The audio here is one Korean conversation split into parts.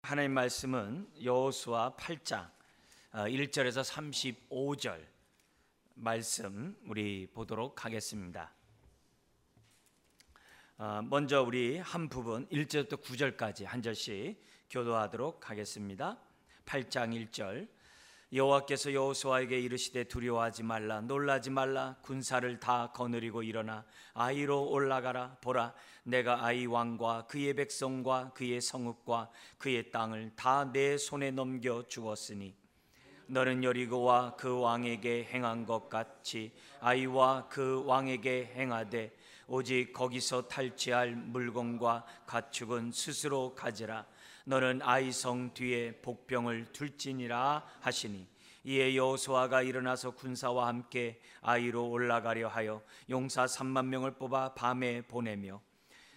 하나님 말씀은 여호수아 8장 1절에서 35절 말씀 우리 보도록 하겠습니다. 먼저 우리 한 부분 1절부터 9절까지 한 절씩 교도하도록 하겠습니다. 8장 1절. 여호와께서 여호수아에게 이르시되 두려워하지 말라, 놀라지 말라. 군사를 다 거느리고 일어나 아이로 올라가라. 보라, 내가 아이 왕과 그의 백성과 그의 성읍과 그의 땅을 다 내 손에 넘겨 주었으니 너는 여리고와 그 왕에게 행한 것 같이 아이와 그 왕에게 행하되 오직 거기서 탈취할 물건과 가축은 스스로 가지라. 너는 아이 성 뒤에 복병을 둘지니라 하시니, 이에 여호수아가 일어나서 군사와 함께 아이로 올라가려 하여 용사 3만 명을 뽑아 밤에 보내며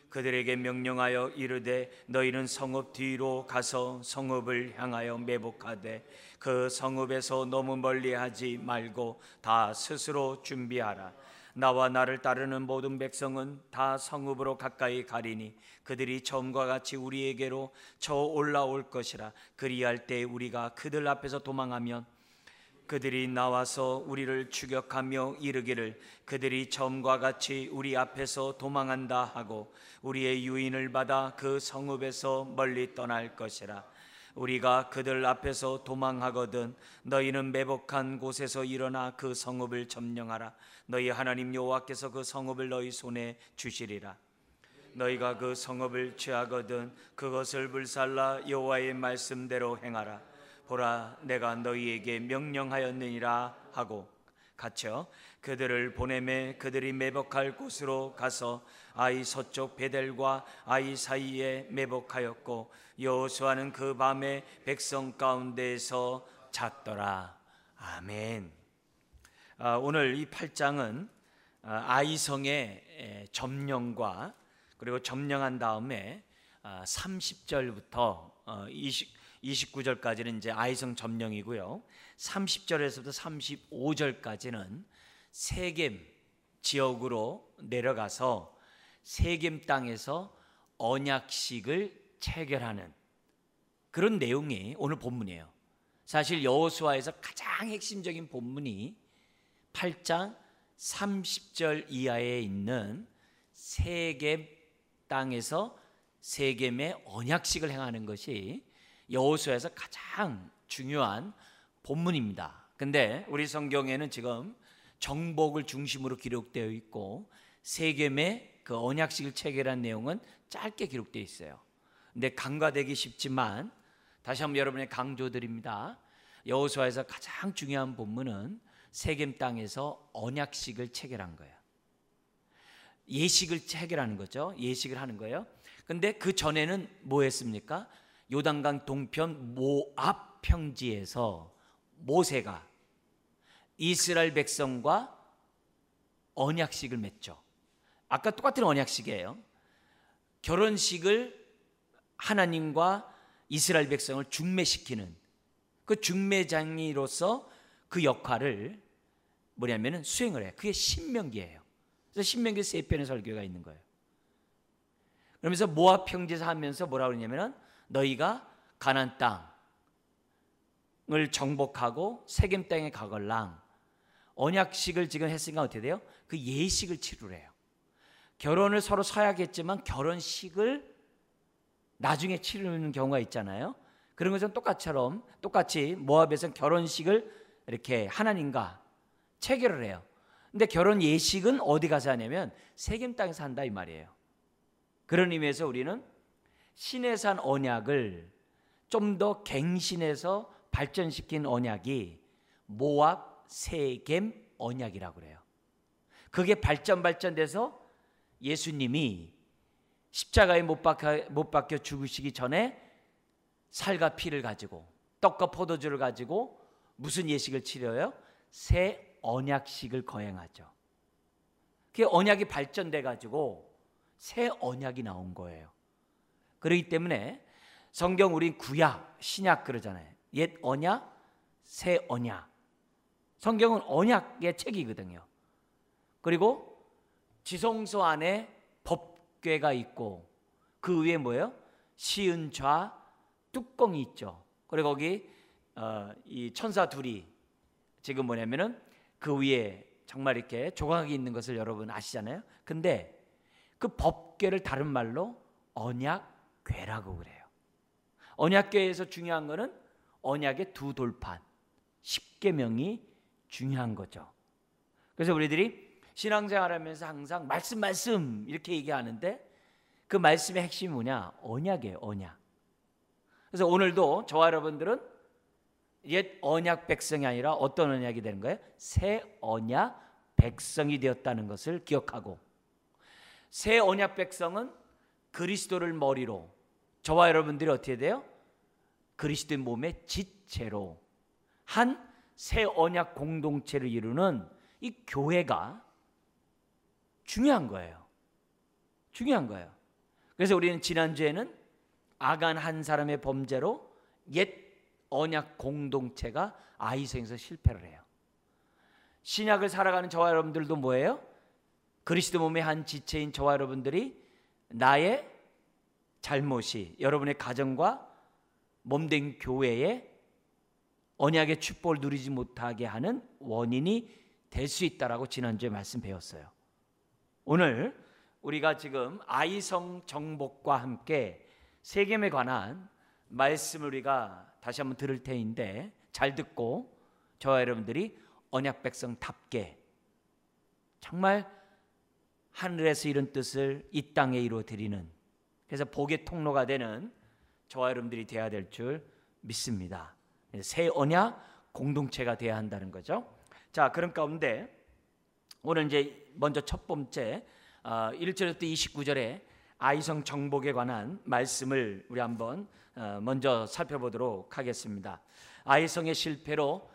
그들에게 명령하여 이르되 너희는 성읍 뒤로 가서 성읍을 향하여 매복하되 그 성읍에서 너무 멀리하지 말고 다 스스로 준비하라. 나와 나를 따르는 모든 백성은 다 성읍으로 가까이 가리니 그들이 처음과 같이 우리에게로 쳐 올라올 것이라. 그리할 때 우리가 그들 앞에서 도망하면 그들이 나와서 우리를 추격하며 이르기를 그들이 처음과 같이 우리 앞에서 도망한다 하고 우리의 유인을 받아 그 성읍에서 멀리 떠날 것이라. 우리가 그들 앞에서 도망하거든 너희는 매복한 곳에서 일어나 그 성읍을 점령하라. 너희 하나님 여호와께서 그 성읍을 너희 손에 주시리라. 너희가 그 성읍을 취하거든 그것을 불살라 여호와의 말씀대로 행하라. 보라, 내가 너희에게 명령하였느니라 하고 갇혀 그들을 보내매 그들이 매복할 곳으로 가서 아이 서쪽 베델과 아이 사이에 매복하였고 여호수아는 그 밤에 백성 가운데에서 잤더라. 아멘. 오늘 이 8장은 아이 성의 점령과 그리고 점령한 다음에 30절부터 29절까지는 이제 아이성 점령이고요. 30절에서부터 35절까지는 세겜 지역으로 내려가서 세겜 땅에서 언약식을 체결하는 그런 내용이 오늘 본문이에요. 사실 여호수아에서 가장 핵심적인 본문이 8장 30절 이하에 있는 세겜 땅에서 세겜의 언약식을 행하는 것이 여호수아에서 가장 중요한 본문입니다. 근데 우리 성경에는 지금 정복을 중심으로 기록되어 있고 세겜의 그 언약식을 체결한 내용은 짧게 기록되어 있어요. 근데 간과되기 쉽지만 다시 한번 여러분의 강조드립니다. 여호수아에서 가장 중요한 본문은 세겜 땅에서 언약식을 체결한 거예요. 예식을 체결하는 거죠. 예식을 하는 거예요. 근데 그 전에는 뭐 했습니까? 요단강 동편 모압 평지에서 모세가 이스라엘 백성과 언약식을 맺죠. 아까 똑같은 언약식이에요. 결혼식을 하나님과 이스라엘 백성을 중매시키는 그 중매장이로서 그 역할을 뭐냐면은 수행을 해요. 그게 신명기예요. 그래서 신명기 3편의 설교가 있는 거예요. 그러면서 모압 평지에서 하면서 뭐라고 그러냐면은 너희가 가나안 땅을 정복하고 세겜 땅에 가걸랑 언약식을 지금 했으니까 어떻게 돼요? 그 예식을 치르래요. 결혼을 서로 서약했지만 결혼식을 나중에 치르는 경우가 있잖아요. 그런 것은 똑같이 모압에서는 결혼식을 이렇게 하나님과 체결을 해요. 근데 결혼 예식은 어디 가서 하냐면 세겜 땅에서 한다 이 말이에요. 그런 의미에서 우리는 신의 산 언약을 좀 더 갱신해서 발전시킨 언약이 모압 세겜 언약이라고 그래요. 그게 발전돼서 예수님이 십자가에 못 박혀 죽으시기 전에 살과 피를 가지고 떡과 포도주를 가지고 무슨 예식을 치러요? 새 언약식을 거행하죠. 그게 언약이 발전돼 가지고 새 언약이 나온 거예요. 그렇기 때문에 성경 우린 구약, 신약 그러잖아요. 옛 언약, 새 언약. 성경은 언약의 책이거든요. 그리고 지성소 안에 법궤가 있고 그 위에 뭐예요? 시은좌, 뚜껑이 있죠. 그리고 거기 이 천사 둘이 지금 뭐냐면은 그 위에 정말 이렇게 조각이 있는 것을 여러분 아시잖아요. 근데 그 법궤를 다른 말로 언약궤라고 그래요. 언약궤에서 중요한 거는 언약의 두 돌판, 십계명이 중요한 거죠. 그래서 우리들이 신앙생활하면서 항상 말씀 이렇게 얘기하는데 그 말씀의 핵심이 뭐냐? 언약이에요, 언약. 그래서 오늘도 저와 여러분들은 옛 언약 백성이 아니라 어떤 언약이 되는 거예요? 새 언약 백성이 되었다는 것을 기억하고, 새 언약 백성은 그리스도를 머리로, 저와 여러분들이 어떻게 돼요? 그리스도의 몸의 지체로 한 새 언약 공동체를 이루는 이 교회가 중요한 거예요. 중요한 거예요. 그래서 우리는 지난주에는 아간 한 사람의 범죄로 옛 언약 공동체가 아이성에서 실패를 해요. 신약을 살아가는 저와 여러분들도 뭐예요? 그리스도 몸의 한 지체인 저와 여러분들이 나의 잘못이 여러분의 가정과 몸된 교회에 언약의 축복을 누리지 못하게 하는 원인이 될 수 있다라고 지난주에 말씀 배웠어요. 오늘 우리가 지금 아이성 정복과 함께 세겜에 관한 말씀을 우리가 다시 한번 들을 테인데 잘 듣고 저와 여러분들이 언약 백성답게 정말 하늘에서 이룬 뜻을 이 땅에 이루어 드리는, 그래서 복의 통로가 되는 저와 여러분들이 되어야 될 줄 믿습니다. 새 언약 공동체가 되어야 한다는 거죠. 자, 그런 가운데 오늘 이제 먼저 첫 번째 1절부터 29절에 아이성 정복에 관한 말씀을 우리 한번 먼저 살펴보도록 하겠습니다. 아이성의 실패로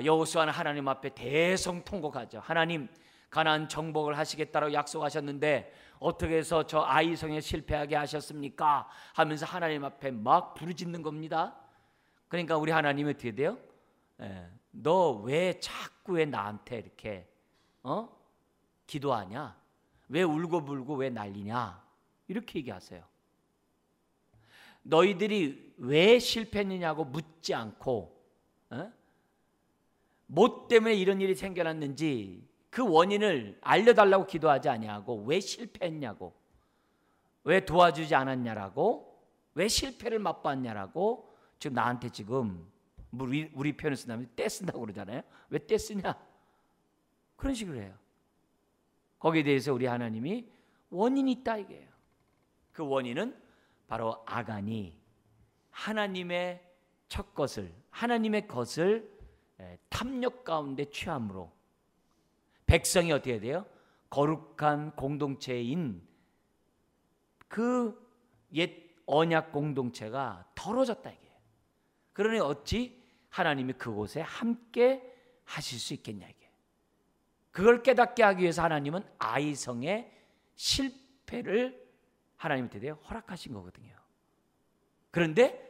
여호수아는 하나님 앞에 대성통곡하죠. 하나님, 가나안 정복을 하시겠다고 약속하셨는데 어떻게 해서 저 아이성에 실패하게 하셨습니까? 하면서 하나님 앞에 막 부르짖는 겁니다. 그러니까 우리 하나님이 어떻게 돼요? 너 왜 자꾸 왜 나한테 이렇게 기도하냐? 왜 울고불고 왜 난리냐? 이렇게 얘기하세요. 너희들이 왜 실패했느냐고 묻지 않고 뭐 때문에 이런 일이 생겨났는지 그 원인을 알려달라고 기도하지 아니하고 왜 실패했냐고, 왜 도와주지 않았냐라고, 왜 실패를 맛봤냐라고 지금 나한테 지금 우리 표현을 쓴다면 떼쓴다고 그러잖아요. 왜 떼쓰냐? 그런 식으로 해요. 거기에 대해서 우리 하나님이 원인이 있다 이게요. 그 원인은 바로 아간이 하나님의 첫 것을, 하나님의 것을 탐욕 가운데 취함으로 백성이 어떻게 돼요? 거룩한 공동체인 그 옛 언약 공동체가 더러워졌다 이게. 그러니 어찌 하나님이 그곳에 함께 하실 수 있겠냐 이게. 그걸 깨닫게 하기 위해서 하나님은 아이성의 실패를 하나님이 어떻게 돼요? 허락하신 거거든요. 그런데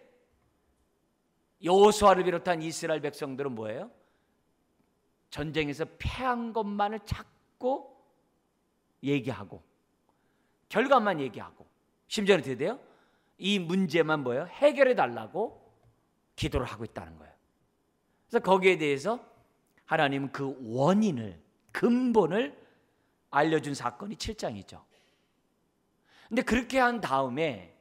여호수아를 비롯한 이스라엘 백성들은 뭐예요? 전쟁에서 패한 것만을 자꾸 얘기하고 결과만 얘기하고 심지어는 어떻게 돼요? 이 문제만 뭐예요? 해결해 달라고 기도를 하고 있다는 거예요. 그래서 거기에 대해서 하나님은 그 원인을, 근본을 알려준 사건이 7장이죠. 근데 그렇게 한 다음에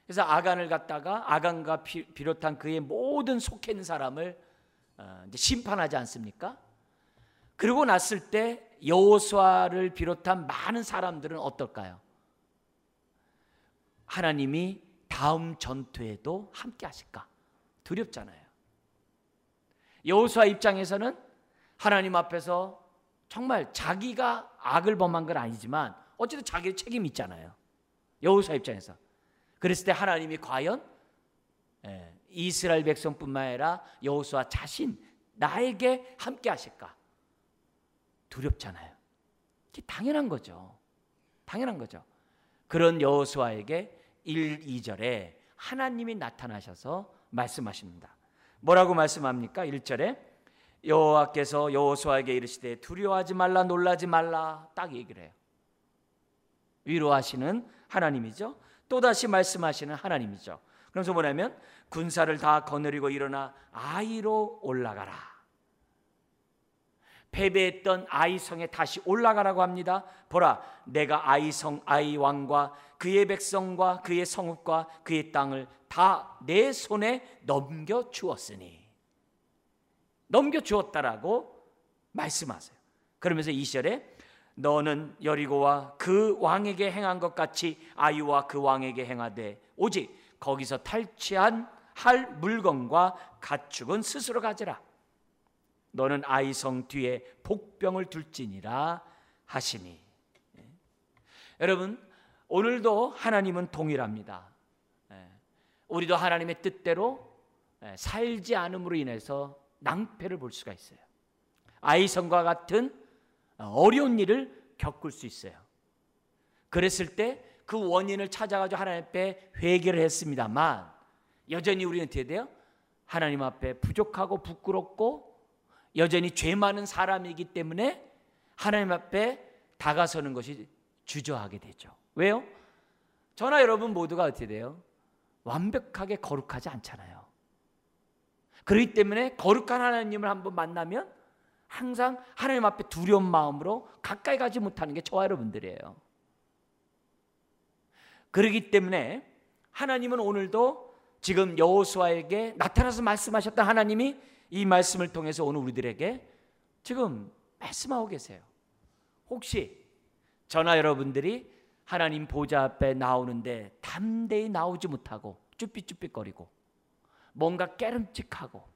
그래서 아간을 갖다가 아간과 비롯한 그의 모든 속해 있는 사람을 이제 심판하지 않습니까? 그러고 났을 때 여호수아를 비롯한 많은 사람들은 어떨까요? 하나님이 다음 전투에도 함께 하실까? 두렵잖아요. 여호수아 입장에서는 하나님 앞에서 정말 자기가 악을 범한 건 아니지만 어쨌든 자기의 책임이 있잖아요. 여호수아 입장에서. 그랬을 때 하나님이 과연 이스라엘 백성뿐만 아니라 여호수아 자신 나에게 함께 하실까? 두렵잖아요. 이게 당연한 거죠. 당연한 거죠. 그런 여호수아에게 1, 2절에 하나님이 나타나셔서 말씀하십니다. 뭐라고 말씀합니까? 1절에 여호와께서 여호수아에게 이르시되 두려워하지 말라 놀라지 말라 딱 얘기를 해요. 위로하시는 하나님이죠. 또다시 말씀하시는 하나님이죠. 그래서 뭐냐면 군사를 다 거느리고 일어나 아이로 올라가라. 패배했던 아이성에 다시 올라가라고 합니다. 보라, 내가 아이성 아이 왕과 그의 백성과 그의 성읍과 그의 땅을 다 내 손에 넘겨주었으니. 넘겨주었다라고 말씀하세요. 그러면서 2절에 너는 여리고와 그 왕에게 행한 것 같이 아이와 그 왕에게 행하되 오직 거기서 탈취한 할 물건과 가축은 스스로 가져라. 너는 아이성 뒤에 복병을 둘지니라 하시니. 여러분, 오늘도 하나님은 동일합니다. 우리도 하나님의 뜻대로 살지 않음으로 인해서 낭패를 볼 수가 있어요. 아이성과 같은 어려운 일을 겪을 수 있어요. 그랬을 때 그 원인을 찾아가지고 하나님 앞에 회개를 했습니다만 여전히 우리는 어떻게 돼요? 하나님 앞에 부족하고 부끄럽고 여전히 죄 많은 사람이기 때문에 하나님 앞에 다가서는 것이 주저하게 되죠. 왜요? 저나 여러분 모두가 어떻게 돼요? 완벽하게 거룩하지 않잖아요. 그렇기 때문에 거룩한 하나님을 한번 만나면 항상 하나님 앞에 두려운 마음으로 가까이 가지 못하는 게 저와 여러분들이에요. 그렇기 때문에 하나님은 오늘도 지금 여호수아에게 나타나서 말씀하셨던 하나님이 이 말씀을 통해서 오늘 우리들에게 지금 말씀하고 계세요. 혹시 저나 여러분들이 하나님 보좌 앞에 나오는데 담대히 나오지 못하고 쭈삣쭈삣거리고 뭔가 깨름직하고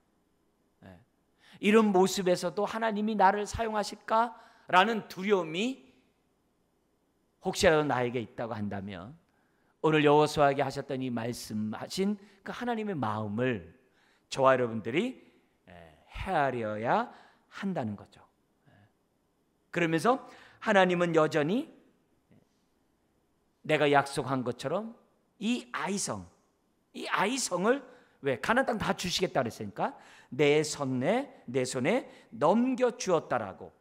이런 모습에서도 하나님이 나를 사용하실까라는 두려움이 혹시라도 나에게 있다고 한다면 오늘 여호수아에게 하셨던 이 말씀하신 그 하나님의 마음을 저와 여러분들이 헤아려야 한다는 거죠. 그러면서 하나님은 여전히 내가 약속한 것처럼 이 아이성을 왜 가나안 땅 다 주시겠다 그랬으니까 내 손에 넘겨주었다라고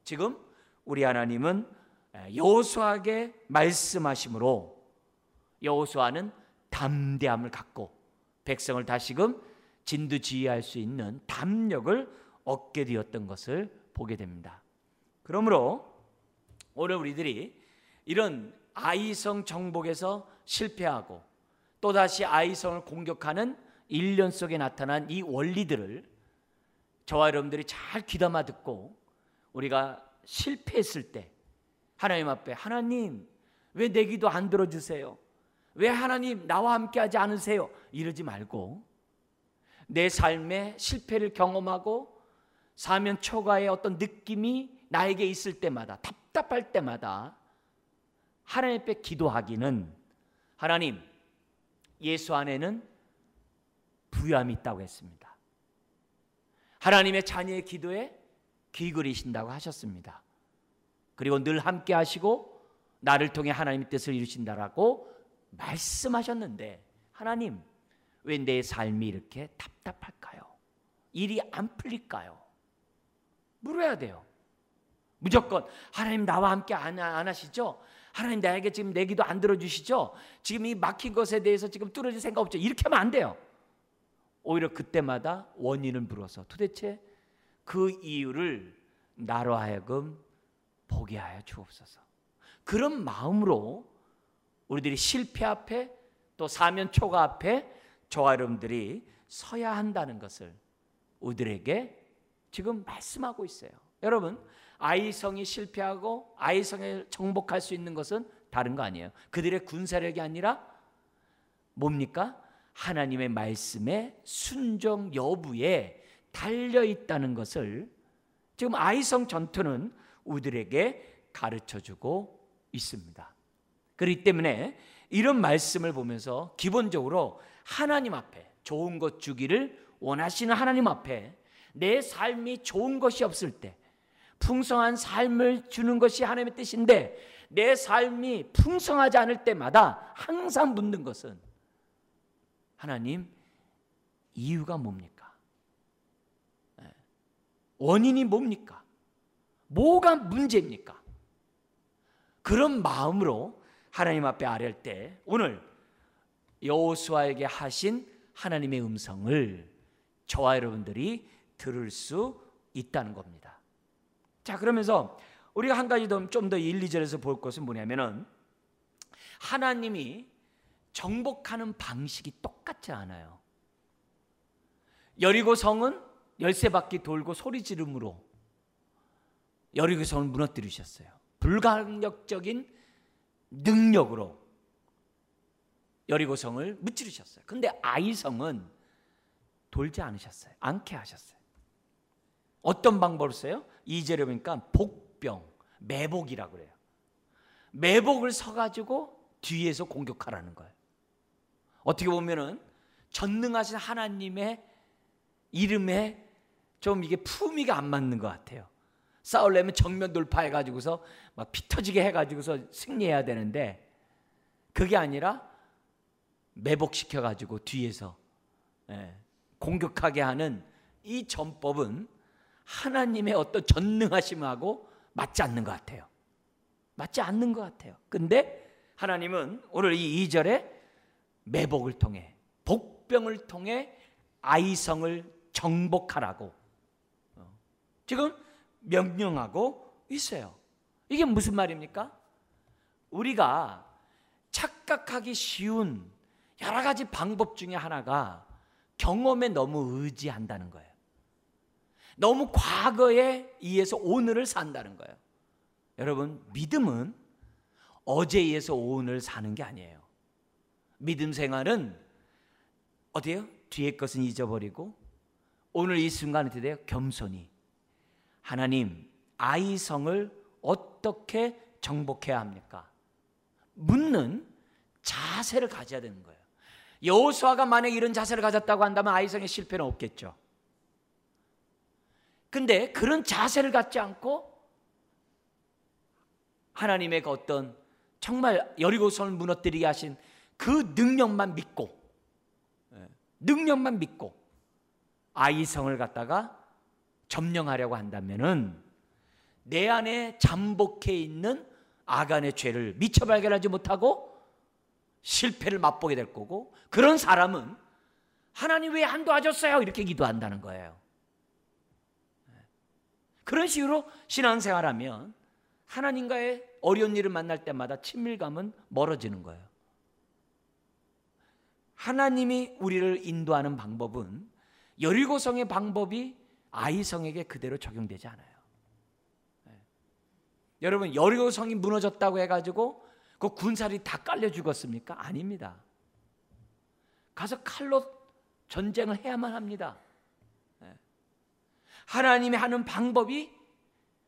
지금 우리 하나님은 여호수아에게 말씀하심으로 여호수아는 담대함을 갖고 백성을 다시금 진두지휘할 수 있는 담력을 얻게 되었던 것을 보게 됩니다. 그러므로 오늘 우리들이 이런 아이성 정복에서 실패하고 또다시 아이성을 공격하는 일련 속에 나타난 이 원리들을 저와 여러분들이 잘 귀담아 듣고 우리가 실패했을 때 하나님 앞에 하나님 왜 내 기도 안 들어주세요? 왜 하나님 나와 함께 하지 않으세요? 이러지 말고 내 삶의 실패를 경험하고 사면 초과의 어떤 느낌이 나에게 있을 때마다 답답할 때마다 하나님 앞에 기도하기는 하나님 예수 안에는 부유함이 있다고 했습니다. 하나님의 자녀의 기도에 귀 기울이신다고 하셨습니다. 그리고 늘 함께 하시고 나를 통해 하나님의 뜻을 이루신다라고 말씀하셨는데 하나님 왜 내 삶이 이렇게 답답할까요? 일이 안 풀릴까요? 물어야 돼요. 무조건 하나님 나와 함께 안 하시죠? 하나님 나에게 지금 내 기도 안 들어주시죠? 지금 이 막힌 것에 대해서 지금 뚫어질 생각 없죠? 이렇게 하면 안 돼요. 오히려 그때마다 원인을 물어서 도대체 그 이유를 나로 하여금 보게 하여 주옵소서. 그런 마음으로 우리들이 실패 앞에 또 사면 초과 앞에 저와 여러분들이 서야 한다는 것을 우리들에게 지금 말씀하고 있어요. 여러분 아이성이 실패하고 아이성을 정복할 수 있는 것은 다른 거 아니에요. 그들의 군사력이 아니라 뭡니까? 하나님의 말씀의 순종 여부에 달려있다는 것을 지금 아이성 전투는 우리들에게 가르쳐주고 있습니다. 그렇기 때문에 이런 말씀을 보면서 기본적으로 하나님 앞에 좋은 것 주기를 원하시는 하나님 앞에 내 삶이 좋은 것이 없을 때 풍성한 삶을 주는 것이 하나님의 뜻인데 내 삶이 풍성하지 않을 때마다 항상 묻는 것은 하나님 이유가 뭡니까? 원인이 뭡니까? 뭐가 문제입니까? 그런 마음으로 하나님 앞에 아뢰할 때 오늘 여호수아에게 하신 하나님의 음성을 저와 여러분들이 들을 수 있다는 겁니다. 자, 그러면서 우리가 한 가지 좀 더 1, 2절에서 볼 것은 뭐냐면은 하나님이 정복하는 방식이 똑같지 않아요. 여리고 성은 열세 바퀴 돌고 소리 지름으로 여리고 성을 무너뜨리셨어요. 불가항력적인 능력으로 여리고 성을 무찌르셨어요. 근데 아이성은 돌지 않게 하셨어요. 어떤 방법을 써요? 2절에 보니까 복병, 매복이라고 그래요. 매복을 서가지고 뒤에서 공격하라는 거예요. 어떻게 보면은 전능하신 하나님의 이름에 좀 이게 품위가 안 맞는 것 같아요. 싸우려면 정면 돌파해가지고서 막 피 터지게 해가지고서 승리해야 되는데 그게 아니라 매복시켜가지고 뒤에서 공격하게 하는 이 전법은 하나님의 어떤 전능하심하고 맞지 않는 것 같아요. 맞지 않는 것 같아요. 근데 하나님은 오늘 이 2절에 매복을 통해 복병을 통해 아이성을 정복하라고 지금 명령하고 있어요. 이게 무슨 말입니까? 우리가 착각하기 쉬운 여러 가지 방법 중에 하나가 경험에 너무 의지한다는 거예요. 너무 과거에 의해서 오늘을 산다는 거예요. 여러분, 믿음은 어제에 의해서 오늘 사는 게 아니에요. 믿음 생활은 어때요? 뒤의 것은 잊어버리고 오늘 이 순간에 어떻게 돼요? 겸손히 하나님, 아이성을 어떻게 정복해야 합니까? 묻는 자세를 가져야 되는 거예요. 여호수아가 만약 이런 자세를 가졌다고 한다면 아이성의 실패는 없겠죠. 근데 그런 자세를 갖지 않고 하나님의 그 어떤 정말 여리고성을 무너뜨리게 하신 그 능력만 믿고 아이성을 갖다가 점령하려고 한다면은 내 안에 잠복해 있는 아간의 죄를 미처 발견하지 못하고 실패를 맛보게 될 거고, 그런 사람은 하나님 왜 안 도와줬어요? 이렇게 기도한다는 거예요. 그런 식으로 신앙생활하면 하나님과의 어려운 일을 만날 때마다 친밀감은 멀어지는 거예요. 하나님이 우리를 인도하는 방법은 여리고성의 방법이 아이성에게 그대로 적용되지 않아요. 여러분, 여리고성이 무너졌다고 해가지고 그 군사들이 다 깔려 죽었습니까? 아닙니다. 가서 칼로 전쟁을 해야만 합니다. 하나님이 하는 방법이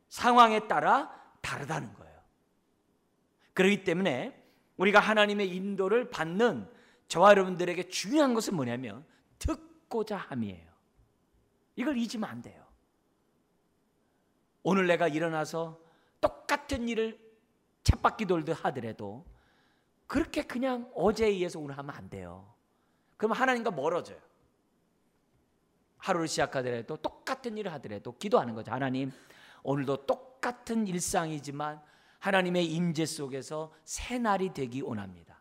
상황에 따라 다르다는 거예요. 그렇기 때문에 우리가 하나님의 인도를 받는 저와 여러분들에게 중요한 것은 뭐냐면 듣고자 함이에요. 이걸 잊으면 안 돼요. 오늘 내가 일어나서 똑같은 일을 쳇바퀴 돌듯 하더라도 그렇게 그냥 어제에 의해서 오늘 하면 안 돼요. 그러면 하나님과 멀어져요. 하루를 시작하더라도 똑같은 일을 하더라도 기도하는 거죠. 하나님, 오늘도 똑같은 일상이지만 하나님의 임재 속에서 새 날이 되기 원합니다.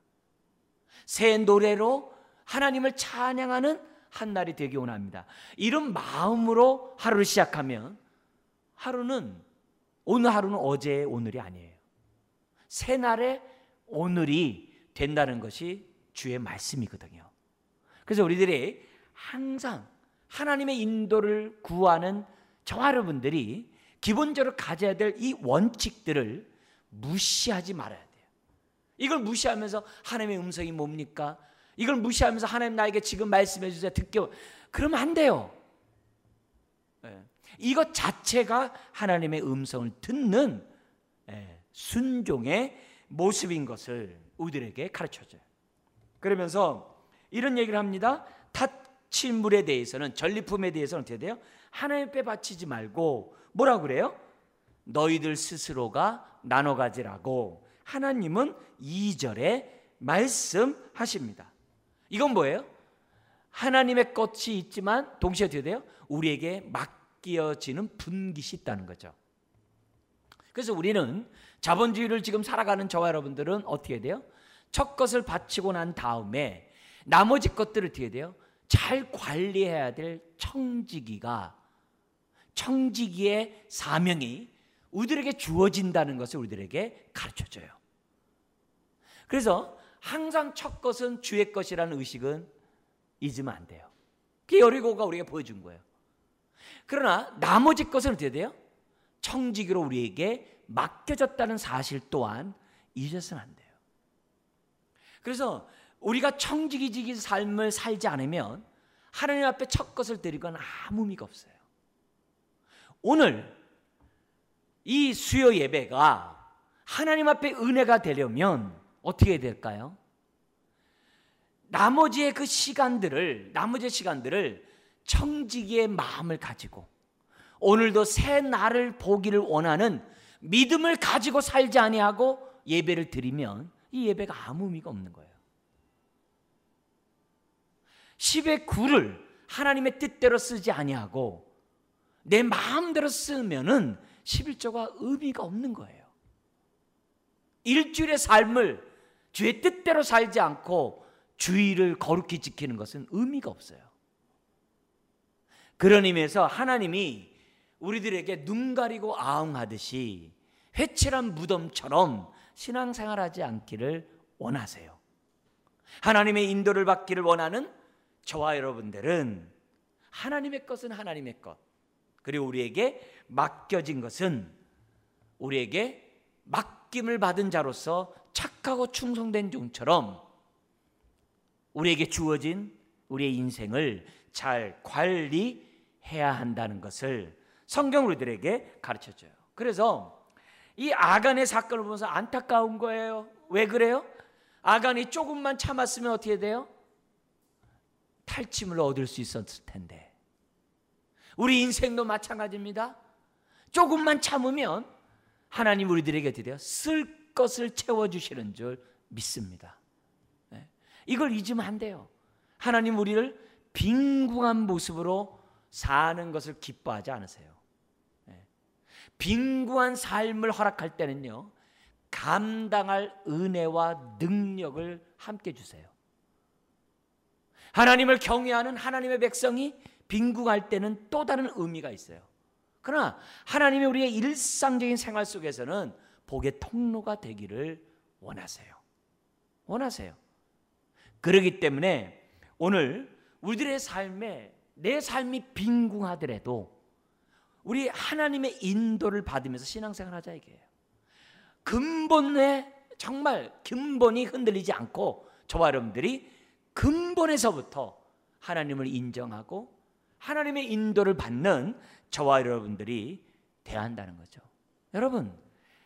새 노래로 하나님을 찬양하는 한 날이 되기 원합니다. 이런 마음으로 하루를 시작하면 오늘 하루는 어제의 오늘이 아니에요. 새 날의 오늘이 된다는 것이 주의 말씀이거든요. 그래서 우리들이 항상 하나님의 인도를 구하는 저와 여러분들이 기본적으로 가져야 될 이 원칙들을 무시하지 말아야 돼요. 이걸 무시하면서 하나님의 음성이 뭡니까? 이걸 무시하면서 하나님 나에게 지금 말씀해 주세요. 그러면 안 돼요. 이것 자체가 하나님의 음성을 듣는 순종의 모습인 것을 우리들에게 가르쳐줘요. 그러면서 이런 얘기를 합니다. 다친 물에 대해서는, 전리품에 대해서는 어떻게 돼요? 하나님 앞에 바치지 말고 뭐라고 그래요? 너희들 스스로가 나눠 가지라고 하나님은 2절에 말씀하십니다. 이건 뭐예요? 하나님의 것이 있지만 동시에 어떻게 돼요? 우리에게 맡겨지는 분깃이 있다는 거죠. 그래서 우리는 자본주의를 지금 살아가는 저와 여러분들은 어떻게 돼요? 첫 것을 바치고 난 다음에 나머지 것들을 어떻게 돼요? 잘 관리해야 될 청지기의 사명이 우리들에게 주어진다는 것을 우리들에게 가르쳐줘요. 그래서 항상 첫 것은 주의 것이라는 의식은 잊으면 안 돼요. 그게 여리고가 우리에게 보여준 거예요. 그러나 나머지 것은 어떻게 돼요? 청지기로 우리에게 맡겨졌다는 사실 또한 잊어서는 안 돼요. 그래서 우리가 청지기적인 삶을 살지 않으면 하나님 앞에 첫 것을 드리건 아무 의미가 없어요. 오늘 이 수요 예배가 하나님 앞에 은혜가 되려면 어떻게 해야 될까요? 나머지의 시간들을 청지기의 마음을 가지고 오늘도 새 날을 보기를 원하는 믿음을 가지고 살지 아니하고 예배를 드리면 이 예배가 아무 의미가 없는 거예요. 10의 9를 하나님의 뜻대로 쓰지 아니하고 내 마음대로 쓰면은 11조가 의미가 없는 거예요. 일주일의 삶을 주의 뜻대로 살지 않고 주의를 거룩히 지키는 것은 의미가 없어요. 그런 의미에서 하나님이 우리들에게 눈 가리고 아웅하듯이 회칠한 무덤처럼 신앙생활하지 않기를 원하세요. 하나님의 인도를 받기를 원하는 저와 여러분들은 하나님의 것은 하나님의 것, 그리고 우리에게 맡겨진 것은 우리에게 맡김을 받은 자로서 착하고 충성된 종처럼 우리에게 주어진 우리의 인생을 잘 관리해야 한다는 것을 성경 우리들에게 가르쳐줘요. 그래서 이 아간의 사건을 보면서 안타까운 거예요. 왜 그래요? 아간이 조금만 참았으면 어떻게 돼요? 탈취물을 얻을 수 있었을 텐데. 우리 인생도 마찬가지입니다. 조금만 참으면 하나님 우리들에게 어떻게 돼요? 쓸 것을 채워주시는 줄 믿습니다. 이걸 잊으면 안 돼요. 하나님 우리를 빈궁한 모습으로 사는 것을 기뻐하지 않으세요. 빈궁한 삶을 허락할 때는요, 감당할 은혜와 능력을 함께 주세요. 하나님을 경외하는 하나님의 백성이 빈궁할 때는 또 다른 의미가 있어요. 그러나 하나님이 우리의 일상적인 생활 속에서는 복의 통로가 되기를 원하세요. 그렇기 때문에 오늘 우리들의 삶에 내 삶이 빈궁하더라도 우리 하나님의 인도를 받으면서 신앙생활 하자 이게요. 정말 근본이 흔들리지 않고 저와 여러분들이 근본에서부터 하나님을 인정하고 하나님의 인도를 받는 저와 여러분들이 돼야 한다는 거죠. 여러분,